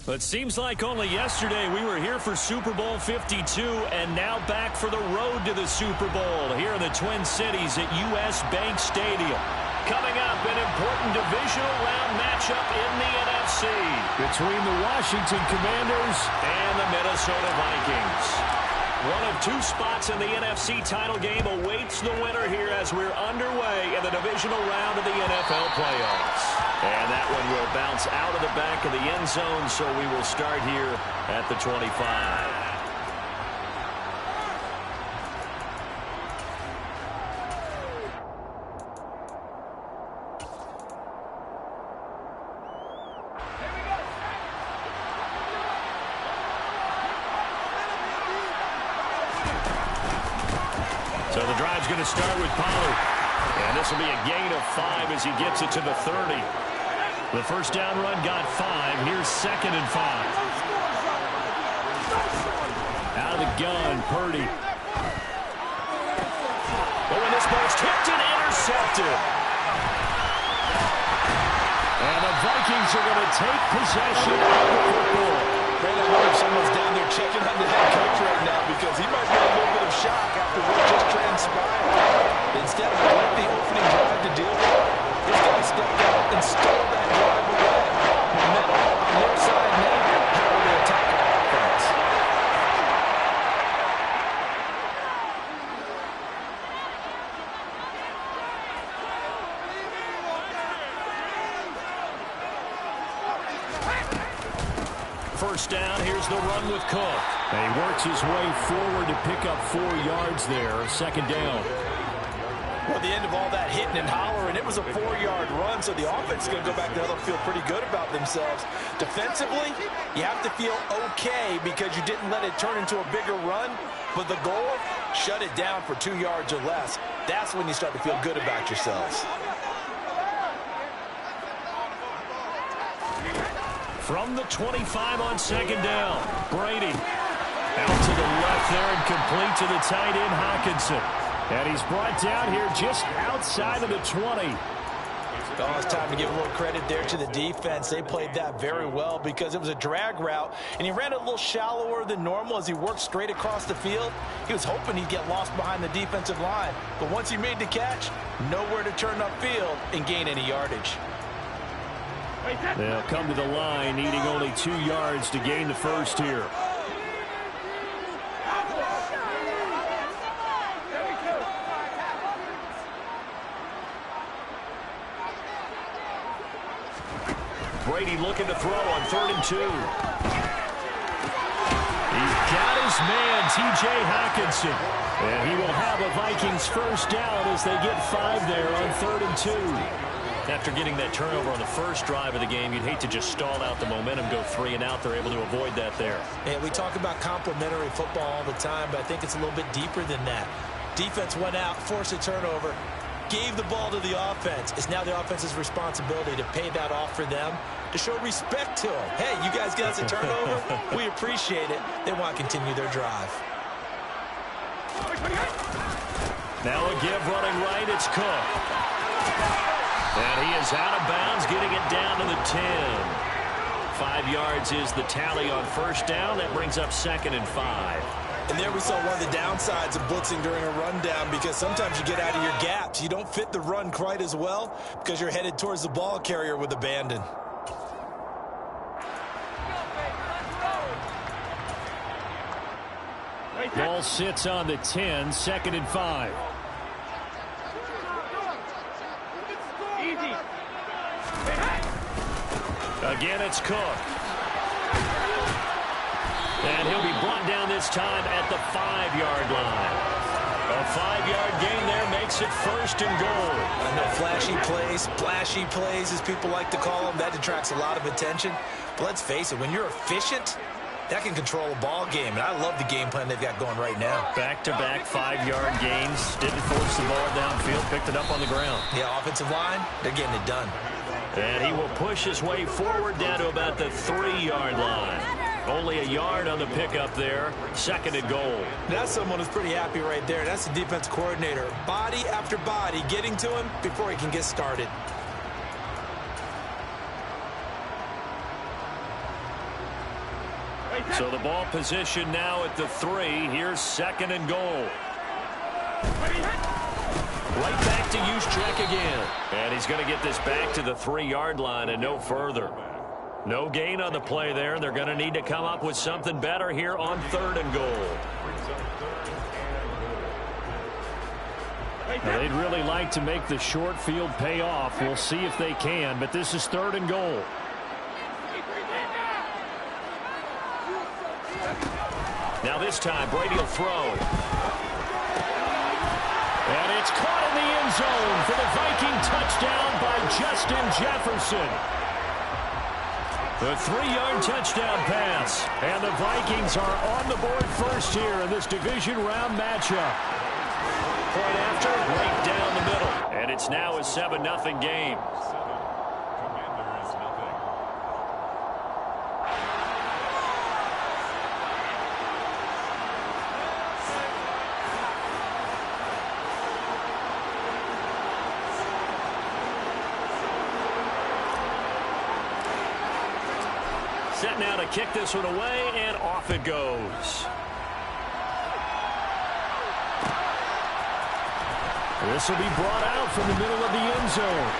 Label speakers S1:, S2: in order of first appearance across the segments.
S1: It seems like only yesterday we were here for Super Bowl 52 and now back for the road to the Super Bowl here in the Twin Cities at U.S. Bank Stadium. Coming up, an important divisional round matchup in the NFC between the Washington Commanders and the Minnesota Vikings. One of two spots in the NFC title game awaits the winner here as we're underway in the divisional round of the NFL playoffs. And that one will bounce out of the back of the end zone, so we will start here at the 25. So the drive's going to start with Pollard. And this will be a gain of 5 as he gets it to the 30. The first down run got 5. Here's 2nd and 5. Out of the gun, Purdy. Oh, and this ball's tipped and intercepted. And the Vikings are going to take possession of the football.
S2: Man, I wonder if someone's down there checking on the head coach right now because he might be a little bit of shock after what just transpired. Instead of a lengthy opening drive to deal with, this guy stepped out and stole that drive away. Momentum on their side now. How will they attack our offense?
S1: First down, here's the run with Cook. And he works his way forward to pick up 4 yards there, 2nd down.
S2: Well, at the end of all that hitting and hollering, it was a 4-yard run, so the offense is going to go back there and feel pretty good about themselves. Defensively, you have to feel okay because you didn't let it turn into a bigger run, but the goal, shut it down for 2 yards or less. That's when you start to feel good about yourselves.
S1: From the 25 on 2nd down, Brady. Out to the left there and complete to the tight end, Hockenson. And he's brought down here just outside of the 20.
S2: Oh, it's time to give a little credit there to the defense. They played that very well because it was a drag route, and he ran it a little shallower than normal as he worked straight across the field. He was hoping he'd get lost behind the defensive line, but once he made the catch, nowhere to turn upfield and gain any yardage.
S1: They'll come to the line, needing only 2 yards to gain the first here. Brady looking to throw on 3rd and 2. He's got his man, T.J. Hockenson. And he will have a Vikings first down as they get 5 there on 3rd and 2. After getting that turnover on the first drive of the game, you'd hate to just stall out the momentum, go 3 and out. They're able to avoid that there.
S2: Yeah, we talk about complementary football all the time, but I think it's a little bit deeper than that. Defense went out, forced a turnover, gave the ball to the offense. It's now the offense's responsibility to pay that off for them, to show respect to them. Hey, you guys got us a turnover. We appreciate it. They want to continue their drive.
S1: Now a give running right. It's Cook. And he is out of bounds, getting it down to the 10. 5 yards is the tally on first down. That brings up 2nd and 5.
S2: And there we saw one of the downsides of blitzing during a rundown because sometimes you get out of your gaps. You don't fit the run quite as well because you're headed towards the ball carrier with abandon.
S1: Ball sits on the 10, 2nd and 5. Again, it's Cook. And he'll be brought down this time at the 5-yard line. A 5-yard gain there makes it 1st and goal.
S2: I know flashy plays, splashy plays, as people like to call them, that detracts a lot of attention. But let's face it, when you're efficient, that can control a ball game. And I love the game plan they've got going right now.
S1: Back-to-back 5-yard gains. Didn't force the ball downfield, picked it up on the ground.
S2: Yeah, offensive line, they're getting it done.
S1: And he will push his way forward down to about the 3-yard line. Only a yard on the pickup there. 2nd and goal.
S2: That's someone who's pretty happy right there. That's the defense coordinator. Body after body getting to him before he can get started.
S1: So the ball position now at the 3. Here's 2nd and goal. Right back to Juszczyk again. And he's going to get this back to the 3-yard line and no further. No gain on the play there. They're going to need to come up with something better here on 3rd and goal. Now, they'd really like to make the short field pay off. We'll see if they can, but this is 3rd and goal. Now this time, Brady will throw. And it's caught in the end zone for the Viking touchdown by Justin Jefferson. The 3-yard touchdown pass. And the Vikings are on the board first here in this division round matchup. Point after, right down the middle. And it's now a 7-0 game. Set now to kick this one away, and off it goes. This will be brought out from the middle of the end zone.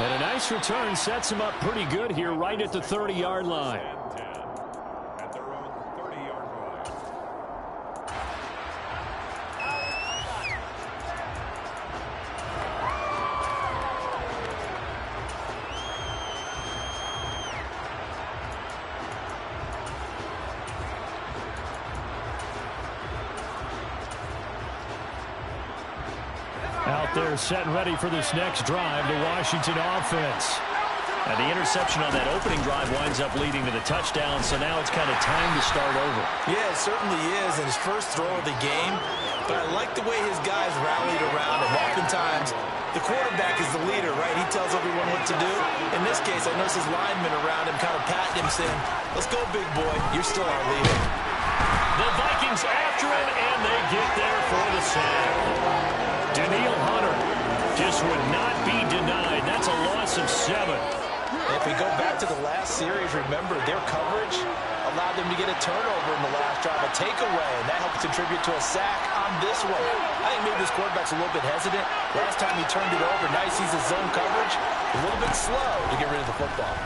S1: And a nice return sets him up pretty good here right at the 30-yard line.
S3: At their own 30-yard line.
S1: Out there set and ready for this next drive, the Washington offense. And the interception on that opening drive winds up leading to the touchdown, so now it's kind of time to start over.
S2: Yeah, it certainly is, and his first throw of the game. But I like the way his guys rallied around him. Oftentimes, the quarterback is the leader, right? He tells everyone what to do. In this case, I notice his linemen around him kind of patting him, saying, "Let's go, big boy. You're still our leader."
S1: The Vikings after him, and they get there for the sack. Daniil Hunter just would not be denied. That's a loss of 7.
S2: If we go back to the last series, remember, their coverage allowed them to get a turnover in the last drive, a takeaway, and that helped contribute to a sack on this one. I think maybe this quarterback's a little bit hesitant. Last time he turned it over, now he sees the zone coverage, a little bit slow to get rid of the football.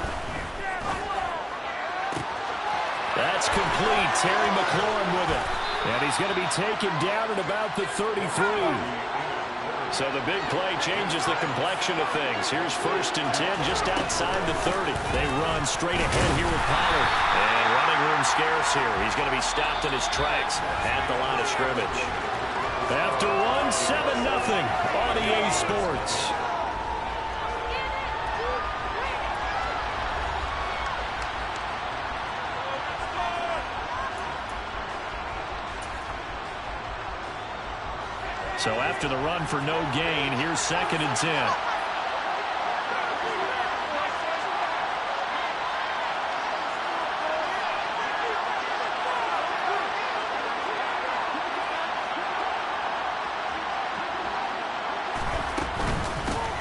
S1: That's complete. Terry McLaurin with it. And he's going to be taken down at about the 33. So the big play changes the complexion of things. Here's 1st and 10 just outside the 30. They run straight ahead here with Pollard. And running room scarce here. He's going to be stopped in his tracks at the line of scrimmage. After one, 7-0 on EA Sports. So after the run for no gain, here's 2nd and 10.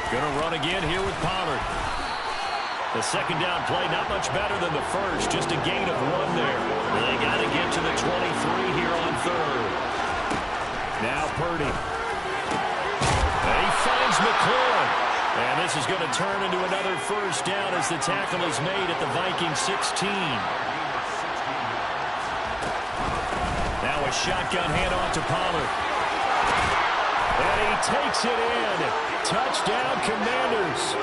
S1: Gonna run again here with Pollard. The 2nd down play, not much better than the first, just a gain of 1 there. They got to get to the 23 here on 3rd. Now Purdy. He finds McLaurin. And this is going to turn into another 1st down as the tackle is made at the Vikings 16. Now a shotgun handoff to Pollard. And he takes it in. Touchdown, Commanders.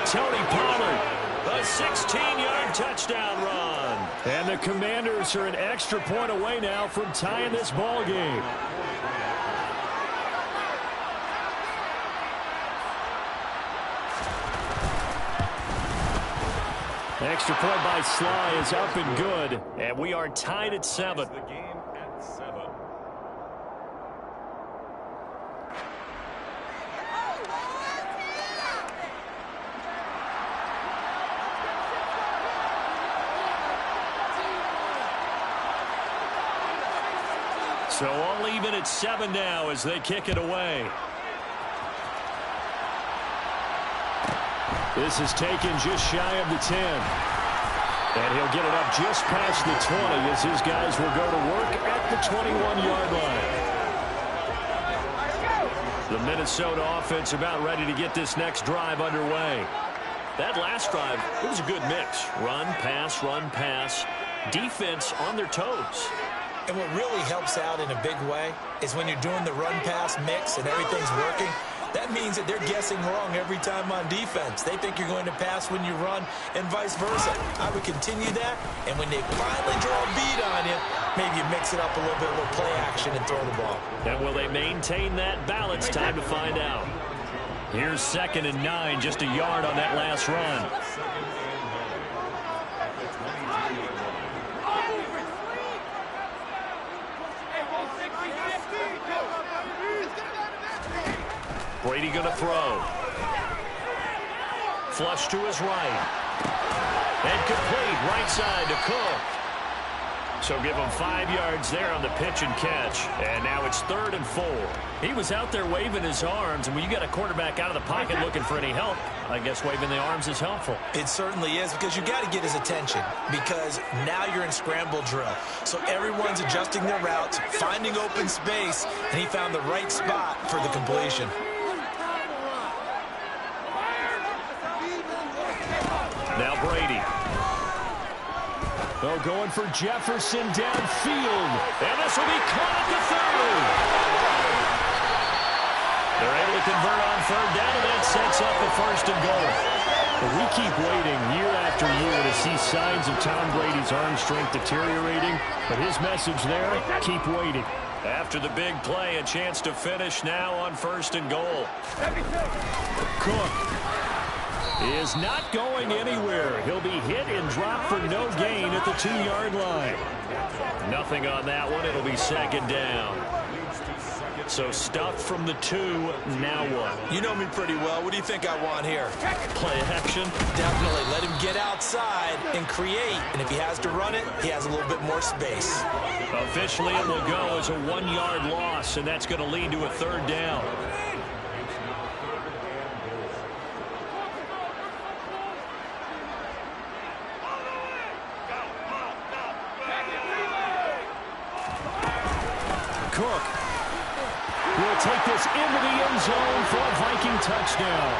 S1: Tony Pollard, a 16-yard touchdown run. And the Commanders are an extra point away now from tying this ball game. Extra point by Sly is up and good, and we are tied at 7.
S3: The game at 7.
S1: So all even at 7 now as they kick it away. This is taken just shy of the 10. And he'll get it up just past the 20 as his guys will go to work at the 21-yard line. The Minnesota offense about ready to get this next drive underway. That last drive, it was a good mix. Run, pass, defense on their toes.
S2: And what really helps out in a big way is when you're doing the run-pass mix and everything's working, that means that they're guessing wrong every time on defense. They think you're going to pass when you run and vice versa. I would continue that, and when they finally draw a beat on you, maybe you mix it up a little bit, a little play action and throw the ball.
S1: And will they maintain that balance? Time to find out. Here's 2nd and 9, just a yard on that last run. Brady going to throw. Flush to his right. And complete right side to Cook. So give him 5 yards there on the pitch and catch. And now it's 3rd and 4. He was out there waving his arms, and when you got a quarterback out of the pocket looking for any help, I guess waving the arms is helpful.
S2: It certainly is, because you got to get his attention, because now you're in scramble drill. So everyone's adjusting their routes, finding open space, and he found the right spot for the completion.
S1: Now Brady. Oh, going for Jefferson downfield. And this will be caught at the 30. They're able to convert on 3rd down, and that sets up a 1st and goal. But we keep waiting year after year to see signs of Tom Brady's arm strength deteriorating. But his message there, keep waiting. After the big play, a chance to finish now on 1st and goal. Cook is not going anywhere. He'll be hit and dropped for no gain at the 2-yard line. Nothing on that one. It'll be 2nd down. So stuffed from the 2. Now what?
S2: You know me pretty well. What do you think I want here?
S1: Play action?
S2: Definitely. Let him get outside and create. And if he has to run it, he has a little bit more space.
S1: Officially, it will go as a 1-yard loss, and that's going to lead to a 3rd down. Cook will take this into the end zone for a Viking touchdown.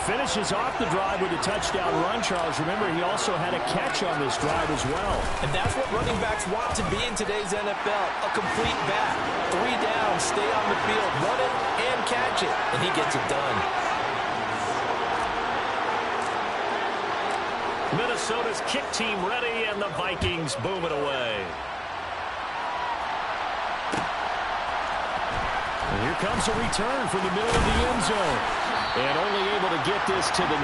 S1: Finishes off the drive with a touchdown run, Charles. Remember, he also had a catch on this drive as well.
S2: And that's what running backs want to be in today's NFL, a complete back. 3 down, stay on the field, run it and catch it, and he gets it done.
S1: Minnesota's kick team ready, and the Vikings boom it away. And here comes a return from the middle of the end zone. And only able to get this to the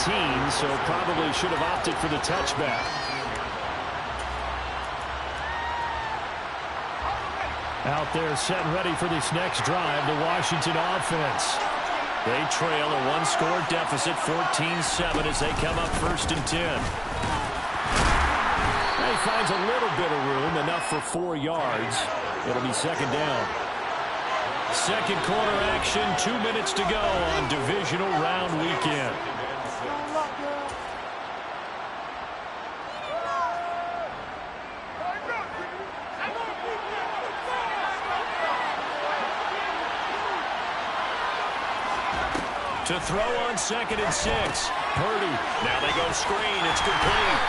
S1: 19, so probably should have opted for the touchback. Out there set and ready for this next drive, the Washington offense. They trail a 1-score deficit, 14-7, as they come up 1st and 10. He finds a little bit of room, enough for 4 yards. It'll be 2nd down. Second quarter action, 2 minutes to go on divisional round weekend. To throw on 2nd and 6. Purdy. Now they go screen. It's complete.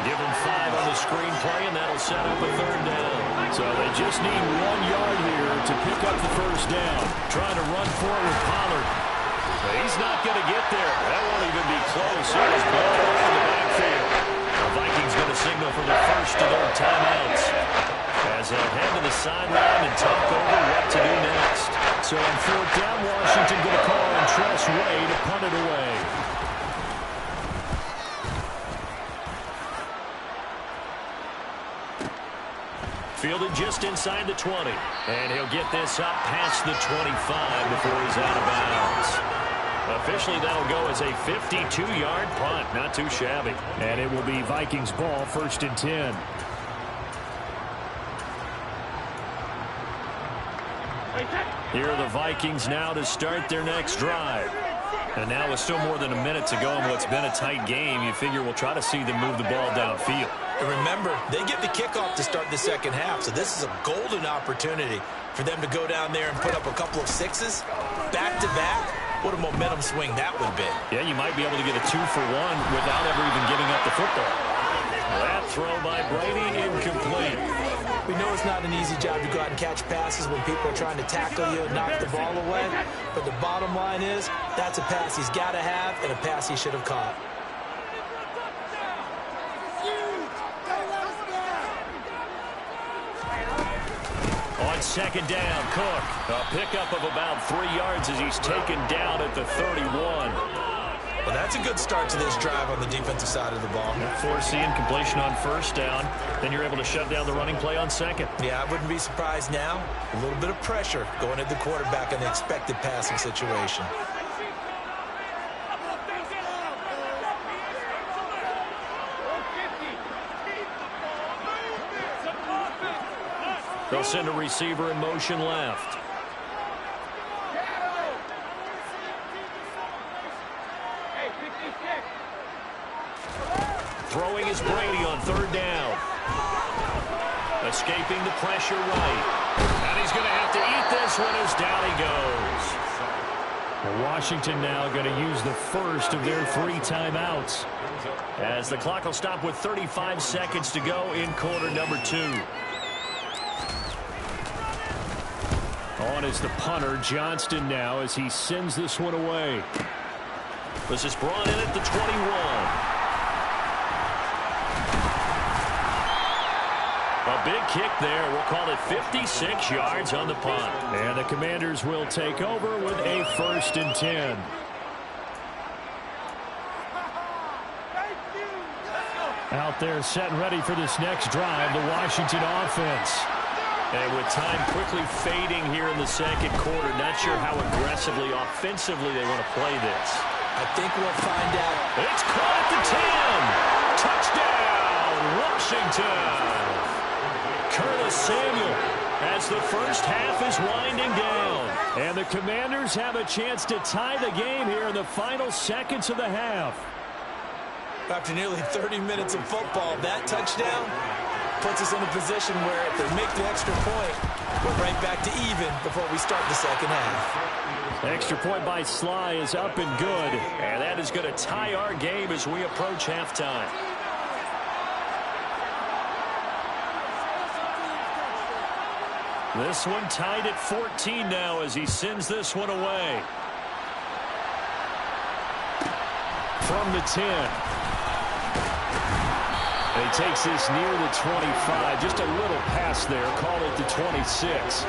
S1: Give him 5 on the screen play, and that'll set up a 3rd down. So they just need 1 yard here to pick up the 1st down. Trying to run for it with Pollard. But he's not going to get there. That won't even be close. It was blown off in the backfield. The Vikings going to signal for the first of their timeouts as they'll head to the sideline and talk over what to do next. So on 4th down, Washington going to call on Tress Way to punt it away. Fielded just inside the 20. And he'll get this up past the 25 before he's out of bounds. Officially, that'll go as a 52-yard punt. Not too shabby. And it will be Vikings ball, 1st and 10. Here are the Vikings now to start their next drive. And now with still more than a minute to go in what's been a tight game, you figure we'll try to see them move the ball downfield.
S2: And remember, they get the kickoff to start the second half, so this is a golden opportunity for them to go down there and put up a couple of sixes back-to-back. What a momentum swing that would be.
S1: Yeah, you might be able to get a 2-for-1 without ever even giving up the football. That throw by Brady incomplete.
S2: We know it's not an easy job to go out and catch passes when people are trying to tackle you and knock the ball away. But the bottom line is, that's a pass he's got to have and a pass he should have caught.
S1: On second down, Cook. A pickup of about 3 yards as he's taken down at the 31.
S2: Well, that's a good start to this drive on the defensive side of the ball.
S1: Force the incompletion on first down. Then you're able to shut down the running play on second.
S2: Yeah, I wouldn't be surprised now. A little bit of pressure going at the quarterback in the expected passing situation.
S1: They'll send a receiver in motion left. Throwing is Brady on third down. Escaping the pressure right. And he's going to have to eat this one as down he goes. Well, Washington now going to use the first of their 3 timeouts, as the clock will stop with 35 seconds to go in quarter number 2. On is the punter, Johnston, now, as he sends this one away. This is brought in at the 21. A big kick there. We'll call it 56 yards on the punt. And the Commanders will take over with a 1st and 10. Out there set and ready for this next drive, the Washington offense. And with time quickly fading here in the second quarter, not sure how aggressively, offensively they want to play this.
S2: I think we'll find out.
S1: It's caught at the 10. Touchdown, Washington. Curtis Samuel, as the first half is winding down. And the Commanders have a chance to tie the game here in the final seconds of the half.
S2: After nearly 30 minutes of football, that touchdown puts us in a position where if they make the extra point, we're right back to even before we start the second half.
S1: Extra point by Sly is up and good. And that is going to tie our game as we approach halftime. This one tied at 14 now as he sends this one away. From the 10. And he takes this near the 25. Just a little pass there. Call it the 26.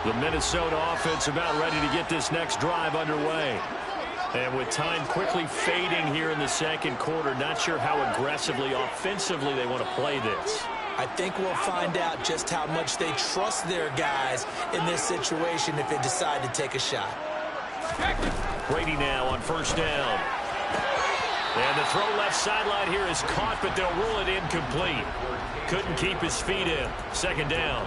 S1: The Minnesota offense about ready to get this next drive underway. And with time quickly fading here in the second quarter, not sure how aggressively, offensively they want to play this.
S2: I think we'll find out just how much they trust their guys in this situation if they decide to take a shot.
S1: Brady now on first down. And the throw left sideline here is caught, but they'll rule it incomplete. Couldn't keep his feet in. Second down.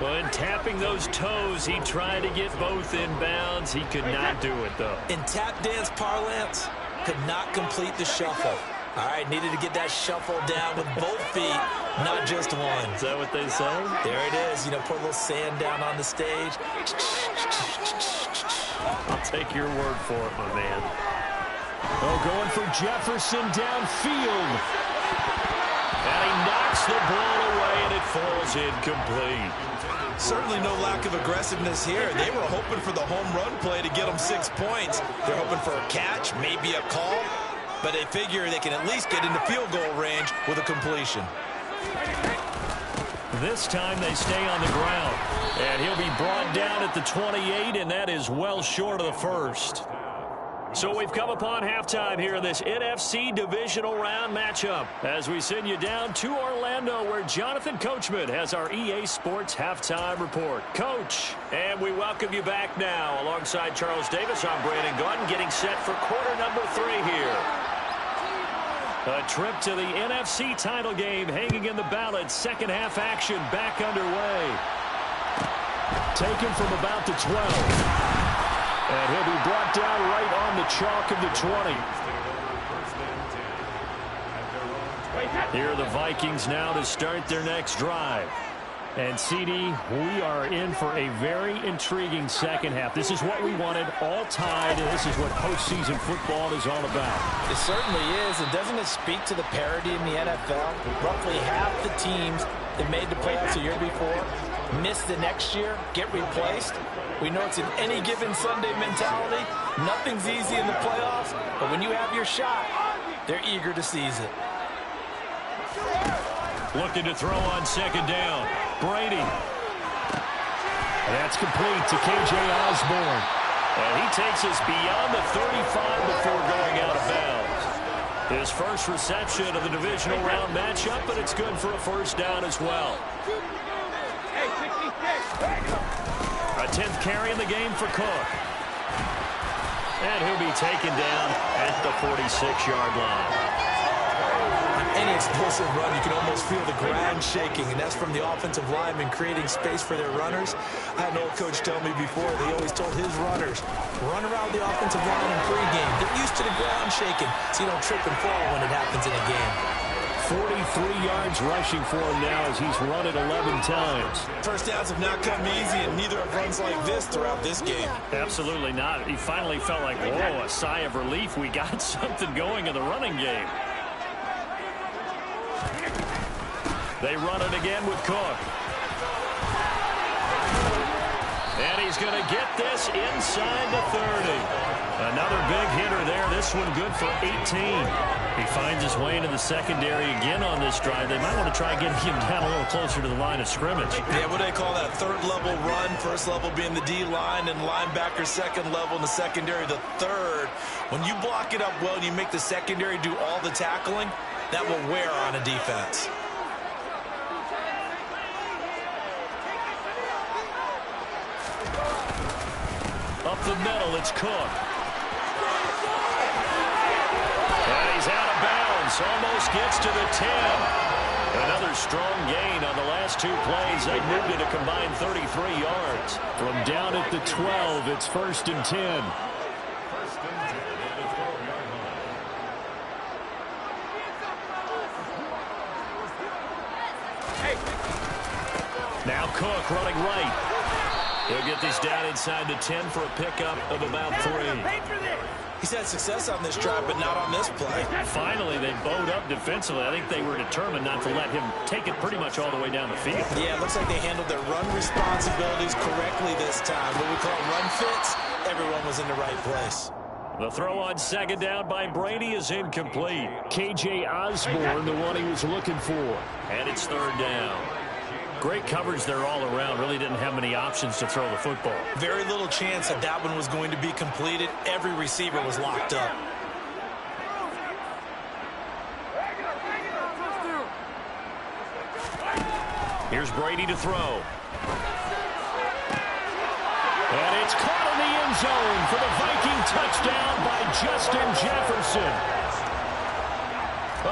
S1: But tapping those toes, he tried to get both in bounds. He could not do it, though.
S2: In tap dance parlance, could not complete the shuffle. All right, needed to get that shuffle down with both feet, not just one.
S1: Is that what they say?
S2: There it is. You know, put a little sand down on the stage.
S1: I'll take your word for it, my man. Oh, going for Jefferson downfield. And he knocks the ball away, and it falls incomplete.
S2: Certainly no lack of aggressiveness here. They were hoping for the home run play to get them 6 points. They're hoping for a catch, maybe a call, but they figure they can at least get into field goal range with a completion.
S1: This time they stay on the ground, and he'll be brought down at the 28, and that is well short of the first. So we've come upon halftime here in this NFC divisional round matchup as we send you down to Orlando, where Jonathan Coachman has our EA Sports halftime report. Coach, and we welcome you back now. Alongside Charles Davis, I'm Brandon Gaudin, getting set for quarter number 3 here. A trip to the NFC title game hanging in the balance. Second half action back underway. Taken from about the 12. And he'll be brought down right on the chalk of the 20. Here are the Vikings now to start their next drive. And, CD, we are in for a very intriguing second half. This is what we wanted, all tied, and this is what postseason football is all about.
S2: It certainly is, and doesn't it speak to the parity in the NFL? Roughly half the teams that made the playoffs the year before miss the next year, get replaced. We know it's an any given Sunday mentality. Nothing's easy in the playoffs, but when you have your shot, they're eager to seize it.
S1: Looking to throw on second down. Brady. That's complete to K.J. Osborne. And he takes us beyond the 35 before going out of bounds. His first reception of the divisional round matchup, but it's good for a first down as well. A 10th carry in the game for Cook. And he'll be taken down at the 46-yard line.
S2: Any explosive run, you can almost feel the ground shaking, and that's from the offensive linemen creating space for their runners. I had an old coach tell me before, they always told his runners, run around the offensive line in pregame. Get used to the ground shaking so you don't trip and fall when it happens in a game.
S1: 43 yards rushing for him now as he's run it 11 times.
S2: First downs have not come easy, and neither have runs like this throughout this game.
S1: Absolutely not. He finally felt like, whoa, a sigh of relief. We got something going in the running game. They run it again with Cook. And he's going to get this inside the 30. Another big hitter there. This one good for 18. He finds his way into the secondary again on this drive. They might want to try getting him down a little closer to the line of scrimmage.
S2: Yeah, what do they call that? Third level run. First level being the D-line and linebacker. Second level in the secondary, the third. When you block it up well and you make the secondary do all the tackling, that will wear on a defense.
S1: Up the middle, it's Cook. And he's out of bounds. Almost gets to the 10. Another strong gain on the last two plays. They moved it a combined 33 yards. From down at the 12, it's 1st and 10. Now Cook running right. He'll get this down inside the 10 for a pickup of about 3.
S2: He's had success on this drive, but not on this play.
S1: Finally, they bowed up defensively. I think they were determined not to let him take it pretty much all the way down the field.
S2: Yeah, it looks like they handled their run responsibilities correctly this time. What we call run fits, everyone was in the right place.
S1: The throw on second down by Brady is incomplete. K.J. Osborne, the one he was looking for. And it's 3rd down. Great coverage there all around. Really didn't have many options to throw the football.
S2: Very little chance that that one was going to be completed. Every receiver was locked up.
S1: Here's Brady to throw. And it's caught in the end zone for the Viking touchdown by Justin Jefferson.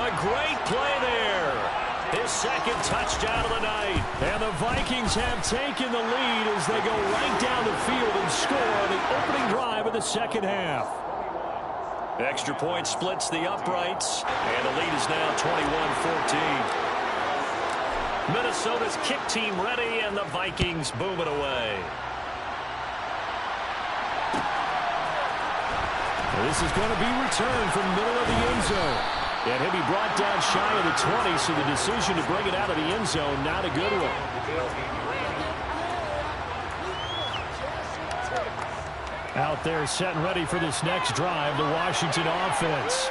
S1: A great play there. His second touchdown of the night. And the Vikings have taken the lead as they go right down the field and score on the opening drive of the second half. Extra point splits the uprights, and the lead is now 21-14. Minnesota's kick team ready, and the Vikings boom it away. This is going to be returned from the middle of the end zone. And he'll be brought down shy of the 20, so the decision to bring it out of the end zone, not a good one. Out there set and ready for this next drive, the Washington offense.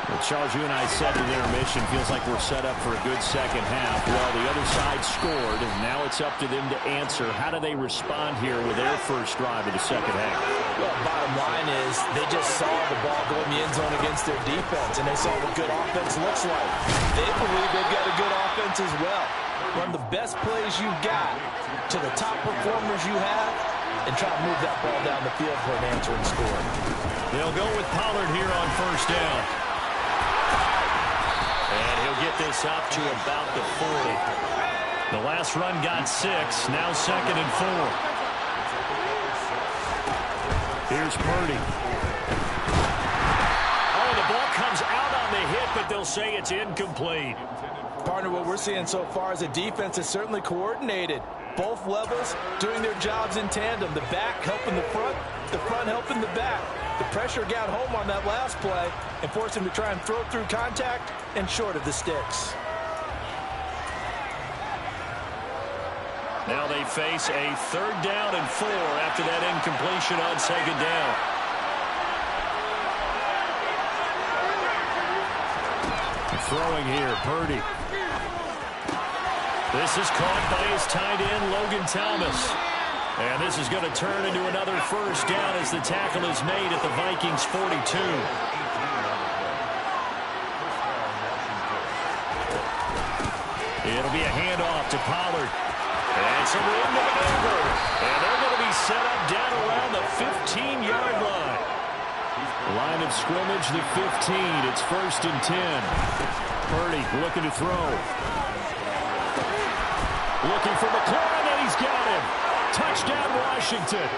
S1: Well, Charles, you and I said in intermission, feels like we're set up for a good second half. Well, the other side scored, and now it's up to them to answer. How do they respond here with their first drive of the second half?
S2: Well, bottom line is they just saw the ball go in the end zone against their defense, and they saw what good offense looks like. They believe they've got a good offense as well. Run the best plays you've got to the top performers you have, and try to move that ball down the field for an answering score.
S1: They'll go with Pollard here on first down. And he'll get this up to about the 40. The last run got 6. Now 2nd and 4. Here's Purdy. Oh, the ball comes out on the hit, but they'll say it's incomplete.
S2: Partner, what we're seeing so far is a defense is certainly coordinated. Both levels doing their jobs in tandem. The back helping the front helping the back. The pressure got home on that last play and forced him to try and throw through contact and short of the sticks.
S1: Now they face a 3rd down and 4 after that incompletion on 2nd down. Throwing here, Purdy. This is caught by his tight end, Logan Thomas. And this is going to turn into another 1st down as the tackle is made at the Vikings 42. It'll be a handoff to Pollard. And some room to maneuver. And they're going to be set up down around the 15-yard line. Line of scrimmage, the 15. It's 1st and 10. Purdy looking to throw. Looking for McLaurin, and he's got him. Touchdown, Washington.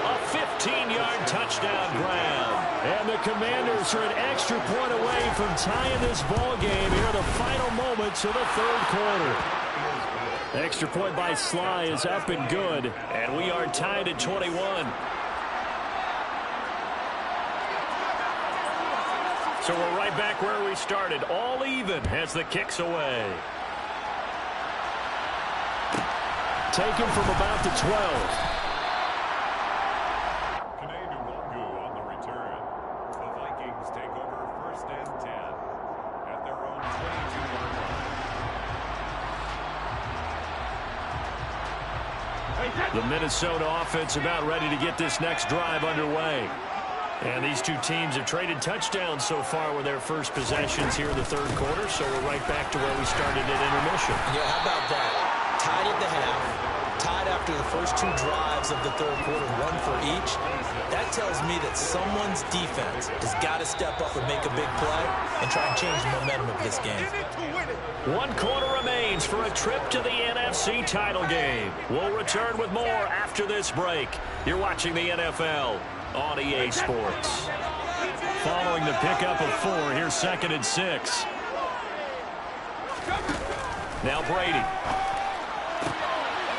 S1: A 15-yard touchdown grab. And the Commanders are an extra point away from tying this ball game here in the final moments of the 3rd quarter. Extra point by Sly is up and good, and we are tied at 21. So we're right back where we started, all even as the kick's away. Taken from about the 12.
S3: On the return. The Vikings take over 1st and 10 at their own 22-yard line.
S1: The Minnesota offense about ready to get this next drive underway. And these two teams have traded touchdowns so far with their first possessions here in the 3rd quarter, so we're right back to where we started at intermission.
S2: Yeah, how about that? Tied at the half, tied after the first 2 drives of the 3rd quarter, 1 for each. That tells me that someone's defense has got to step up and make a big play and try and change the momentum of this game.
S1: 1 quarter remains for a trip to the NFC title game. We'll return with more after this break. You're watching the NFL on EA Sports. Following the pickup of 4, here's 2nd and 6. Now Brady.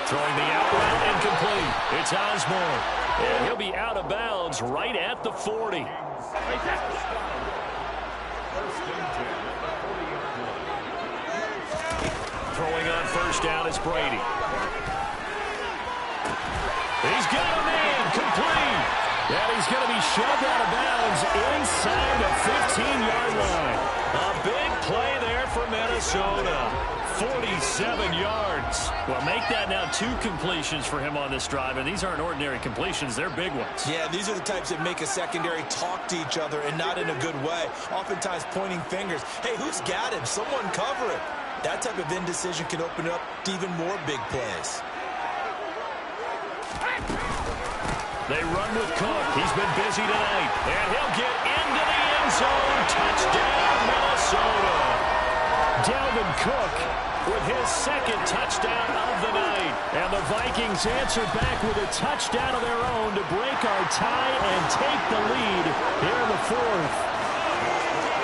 S1: Throwing the out route incomplete. It's Osborne. And he'll be out of bounds right at the 40. Throwing on 1st down is Brady. He's got a man complete. And he's going to be shoved out of bounds inside the 15-yard line. A big play there for Minnesota. 47 yards. Well, make that now 2 completions for him on this drive, and these aren't ordinary completions. They're big ones.
S2: Yeah, these are the types that make a secondary talk to each other and not in a good way. Oftentimes pointing fingers. Hey, who's got him? Someone cover it. That type of indecision can open up to even more big plays.
S1: They run with Cook. He's been busy tonight. And he'll get into the end zone. Touchdown, Minnesota. Dalvin Cook with his 2nd touchdown of the night. And the Vikings answer back with a touchdown of their own to break our tie and take the lead here in the 4th.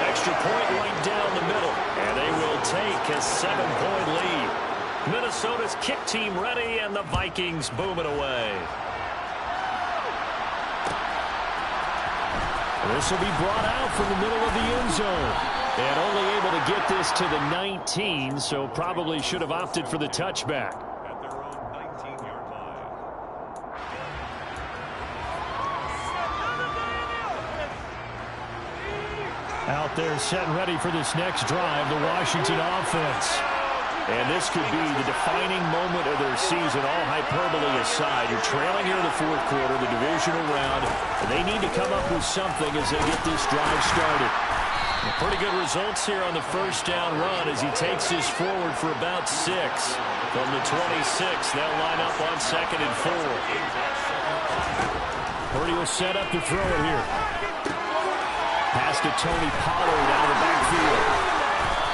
S1: Extra point right down the middle. And they will take a 7-point lead. Minnesota's kick team ready, and the Vikings booming away. This will be brought out from the middle of the end zone. And only able to get this to the 19, so probably should have opted for the touchback.
S3: At their own 19-yard line.
S1: Out there set and ready for this next drive, the Washington offense. And this could be the defining moment of their season, all hyperbole aside. You're trailing here in the 4th quarter, the divisional round, and they need to come up with something as they get this drive started. Pretty good results here on the 1st down run as he takes this forward for about 6. From the 26, they'll line up on 2nd and 4. Purdy will set up to throw it here. Pass to Tony Pollard out of the backfield.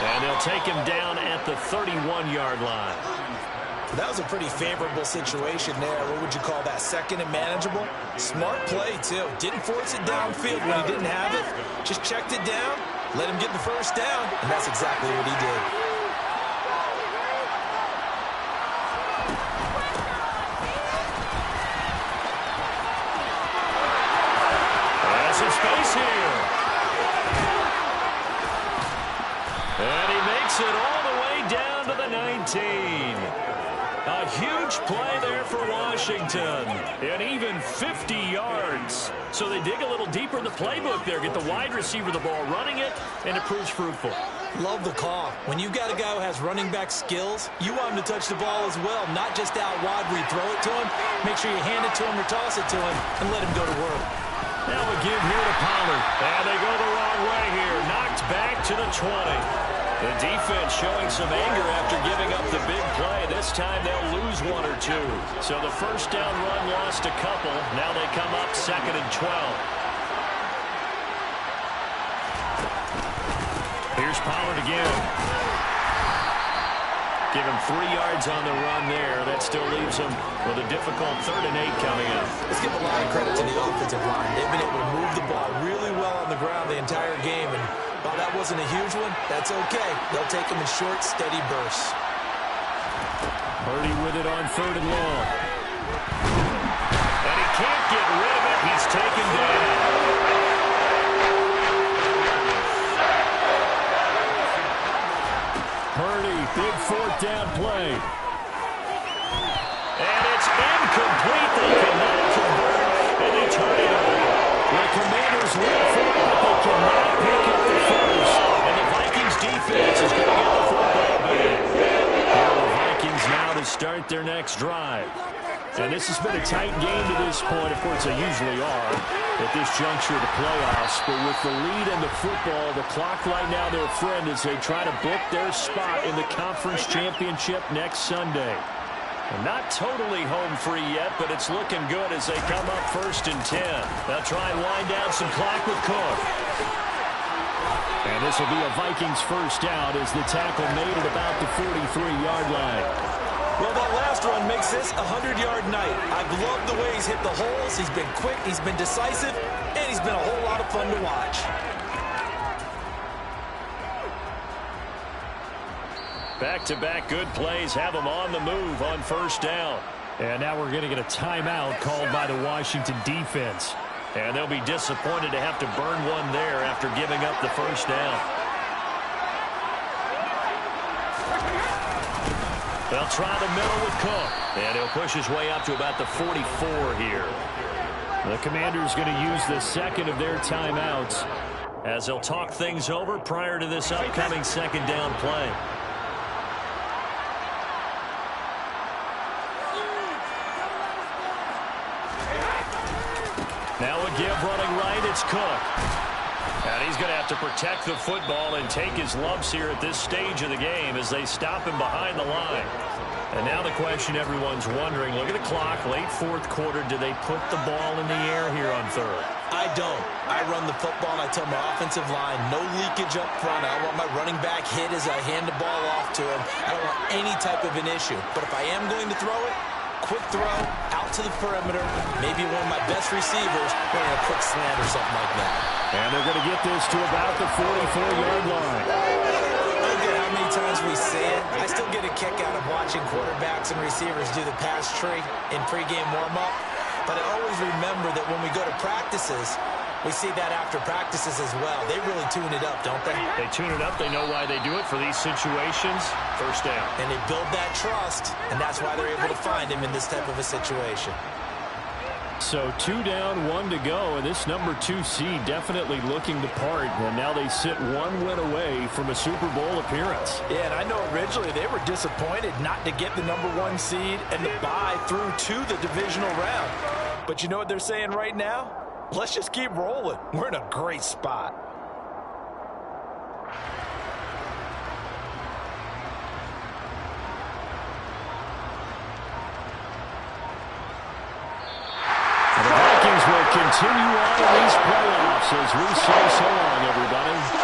S1: And they'll take him down at the 31-yard line.
S2: That was a pretty favorable situation there. What would you call that? Second and manageable? Smart play, too. Didn't force it downfield when he didn't have it. Just checked it down, let him get the first down, and that's exactly what he did.
S1: There's some space here. And he makes it all the way down to the 19. A huge play there for Washington. And even 50 yards. So they dig a little deeper in the playbook there. Get the wide receiver the ball, running it, and it proves fruitful.
S2: Love the call. When you've got a guy who has running back skills, you want him to touch the ball as well, not just out wide where you throw it to him. Make sure you hand it to him or toss it to him and let him go to work.
S1: Now a give here to Pollard. And they go the wrong way here. Knocked back to the 20. The defense showing some anger after giving up the big play. This time they'll lose one or two. So the first down run lost a couple. Now they come up 2nd and 12. Here's Pollard again. Give him 3 yards on the run there. That still leaves him with a difficult 3rd and 8 coming up.
S2: Let's give a lot of credit to the offensive line. They've been able to move the ball really well on the ground the entire game. And while that wasn't a huge one, that's okay. They'll take them in short, steady bursts.
S1: Purdy with it on 3rd and long. And he can't get rid of it. He's taken down. Purdy, big 4th down play. And it's incomplete. They cannot convert, and they turn it over. The Commanders look for it, but they cannot pick up the first. And the Vikings defense is going to get the football back. Here are the Vikings now to start their next drive. And this has been a tight game to this point. Of course, they usually are at this juncture of the playoffs. But with the lead and the football, the clock right now their friend as they try to book their spot in the conference championship next Sunday. And not totally home free yet, but it's looking good as they come up 1st and 10. They'll try and wind down some clock with Cook. And this will be a Vikings first down as the tackle made at about the 43-yard line.
S2: Well, that last run makes this a 100-yard night. I've loved the way he's hit the holes. He's been quick, he's been decisive, and he's been a whole lot of fun to watch.
S1: Back-to-back good plays have them on the move on 1st down. And now we're going to get a timeout called by the Washington defense. And they'll be disappointed to have to burn one there after giving up the 1st down. They'll try the middle with Cook. And he'll push his way up to about the 44 here. The Commanders going to use the 2nd of their timeouts as they'll talk things over prior to this upcoming 2nd down play. Now a give running right, it's Cook. And he's going to have to protect the football and take his lumps here at this stage of the game as they stop him behind the line. And now the question everyone's wondering, look at the clock, late 4th quarter, do they put the ball in the air here on 3rd?
S2: I don't. I run the football and I tell my offensive line, no leakage up front. I want my running back hit as I hand the ball off to him. I don't want any type of an issue. But if I am going to throw it, quick throw, out to the perimeter, maybe one of my best receivers running a quick slant or something like that.
S1: And they're going to get this to about the 44-yard line.
S2: I don't care how many times we say it, I still get a kick out of watching quarterbacks and receivers do the pass tree in pregame warm-up. But I always remember that when we go to practices, we see that after practices as well. They really tune it up, don't they?
S1: They tune it up. They know why they do it for these situations. 1st down.
S2: And they build that trust, and that's why they're able to find him in this type of a situation.
S1: So 2 down, 1 to go, and this number 2 seed definitely looking the part. And now they sit 1 win away from a Super Bowl appearance.
S2: Yeah, and I know originally they were disappointed not to get the number 1 seed and the bye through to the divisional round. But you know what they're saying right now? Let's just keep rolling. We're in a great spot.
S1: The Vikings will continue on in these playoffs as we say so long, everybody.